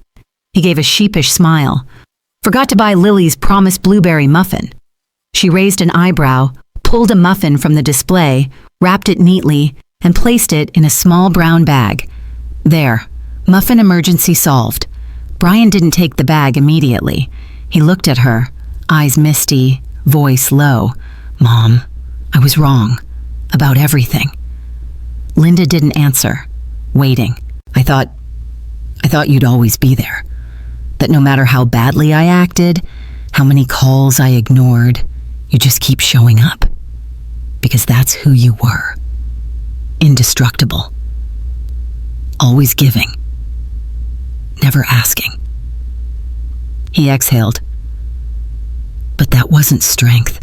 He gave a sheepish smile. Forgot to buy Lily's promised blueberry muffin. She raised an eyebrow, pulled a muffin from the display, wrapped it neatly, and placed it in a small brown bag. There, muffin emergency solved. Brian didn't take the bag immediately. He looked at her, eyes misty, voice low. Mom, I was wrong. About everything. Linda didn't answer, waiting. I thought you'd always be there. That no matter how badly I acted, how many calls I ignored, you just keep showing up. Because that's who you were. Indestructible. Always giving. Never asking. He exhaled. But that wasn't strength.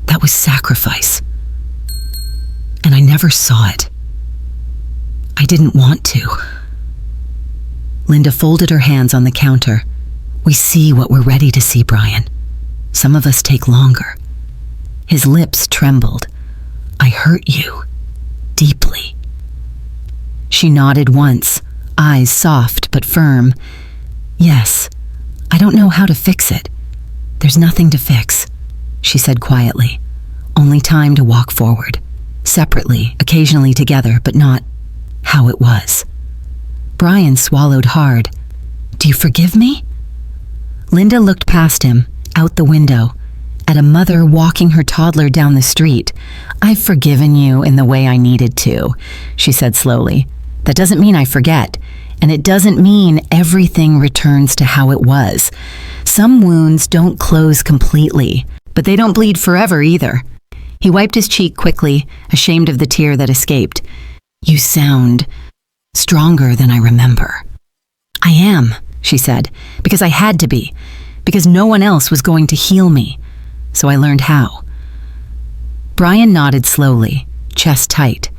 That was sacrifice. And I never saw it. I didn't want to. Linda folded her hands on the counter. We see what we're ready to see, Brian. Some of us take longer. His lips trembled. I hurt you. Deeply. She nodded once, eyes soft but firm. Yes, I don't know how to fix it. There's nothing to fix, she said quietly. Only time to walk forward. Separately, occasionally together, but not how it was. Brian swallowed hard. Do you forgive me? Linda looked past him, out the window, at a mother walking her toddler down the street. I've forgiven you in the way I needed to, she said slowly. That doesn't mean I forget, and it doesn't mean everything returns to how it was. Some wounds don't close completely, but they don't bleed forever either. He wiped his cheek quickly, ashamed of the tear that escaped. You sound stronger than I remember. I am, she said, because I had to be, because no one else was going to heal me. So I learned how. Brian nodded slowly, chest tight.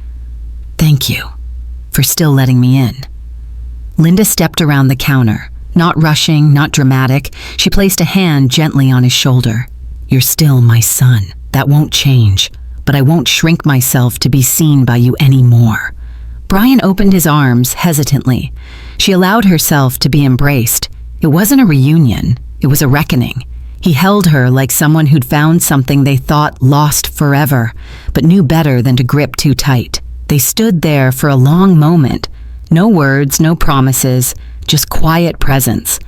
Thank you for still letting me in. Linda stepped around the counter, not rushing, not dramatic. She placed a hand gently on his shoulder. You're still my son. That won't change, but I won't shrink myself to be seen by you anymore. Brian opened his arms hesitantly. She allowed herself to be embraced. It wasn't a reunion. It was a reckoning. He held her like someone who'd found something they thought lost forever, but knew better than to grip too tight. They stood there for a long moment. No words, no promises, just quiet presence.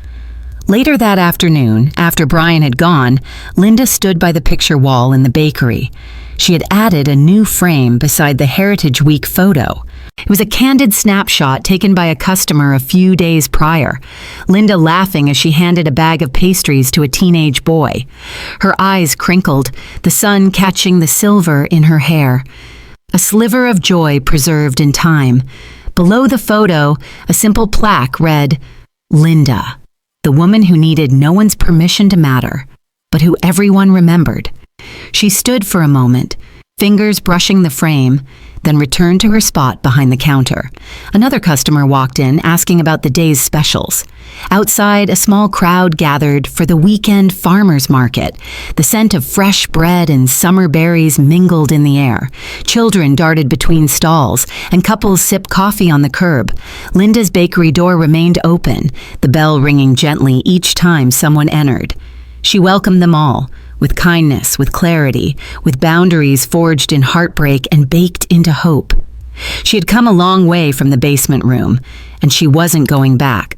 Later that afternoon, after Brian had gone, Linda stood by the picture wall in the bakery. She had added a new frame beside the Heritage Week photo. It was a candid snapshot taken by a customer a few days prior, Linda laughing as she handed a bag of pastries to a teenage boy. Her eyes crinkled, the sun catching the silver in her hair. A sliver of joy preserved in time. Below the photo, a simple plaque read, "Linda, the woman who needed no one's permission to matter, but who everyone remembered." She stood for a moment, fingers brushing the frame, then returned to her spot behind the counter. Another customer walked in asking about the day's specials. Outside, a small crowd gathered for the weekend farmers market. The scent of fresh bread and summer berries mingled in the air. Children darted between stalls, and couples sipped coffee on the curb. Linda's bakery door remained open, the bell ringing gently each time someone entered. She welcomed them all, with kindness, with clarity, with boundaries forged in heartbreak and baked into hope. She had come a long way from the basement room, and she wasn't going back.